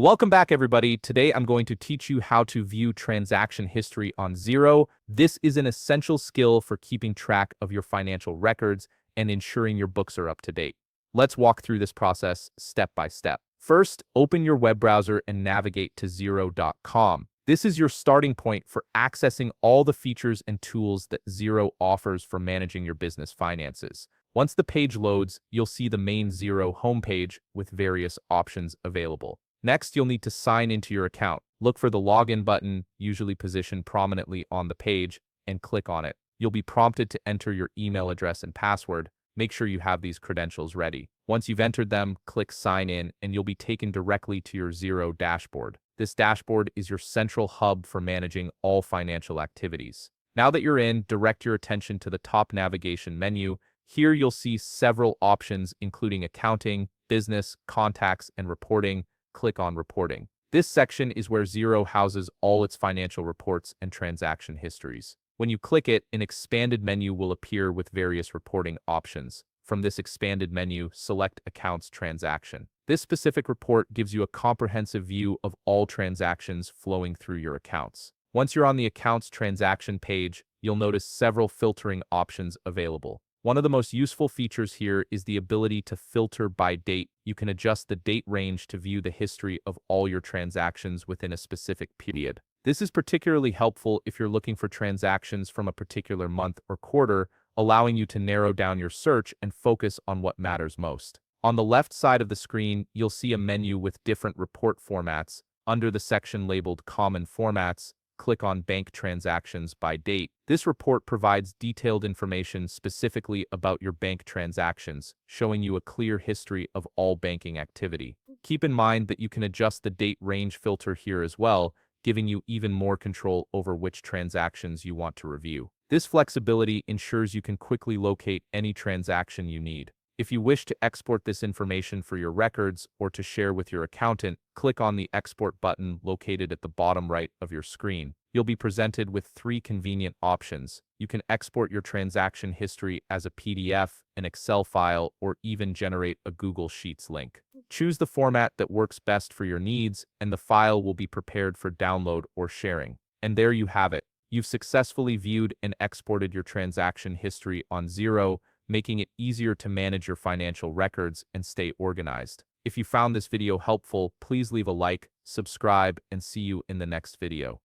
Welcome back, everybody. Today, I'm going to teach you how to view transaction history on Xero. This is an essential skill for keeping track of your financial records and ensuring your books are up to date. Let's walk through this process step by step. First, open your web browser and navigate to Xero.com. This is your starting point for accessing all the features and tools that Xero offers for managing your business finances. Once the page loads, you'll see the main Xero homepage with various options available. Next, you'll need to sign into your account. Look for the login button, usually positioned prominently on the page, and click on it. You'll be prompted to enter your email address and password. Make sure you have these credentials ready. Once you've entered them, click Sign In, and you'll be taken directly to your Xero dashboard. This dashboard is your central hub for managing all financial activities. Now that you're in, direct your attention to the top navigation menu. Here you'll see several options, including accounting, business, contacts, and reporting. Click on Reporting. This section is where Xero houses all its financial reports and transaction histories. When you click it, an expanded menu will appear with various reporting options. From this expanded menu, select Accounts Transaction. This specific report gives you a comprehensive view of all transactions flowing through your accounts. Once you're on the Accounts Transaction page, you'll notice several filtering options available. One of the most useful features here is the ability to filter by date. You can adjust the date range to view the history of all your transactions within a specific period. This is particularly helpful if you're looking for transactions from a particular month or quarter, allowing you to narrow down your search and focus on what matters most. On the left side of the screen, you'll see a menu with different report formats. Under the section labeled Common Formats, click on Bank Transactions by Date. This report provides detailed information specifically about your bank transactions, showing you a clear history of all banking activity. Keep in mind that you can adjust the date range filter here as well, giving you even more control over which transactions you want to review. This flexibility ensures you can quickly locate any transaction you need. If you wish to export this information for your records or to share with your accountant, click on the Export button located at the bottom right of your screen. You'll be presented with three convenient options. You can export your transaction history as a PDF, an Excel file, or even generate a Google Sheets link. Choose the format that works best for your needs, and the file will be prepared for download or sharing. And there you have it. You've successfully viewed and exported your transaction history on Xero, making it easier to manage your financial records and stay organized. If you found this video helpful, please leave a like, subscribe, and see you in the next video.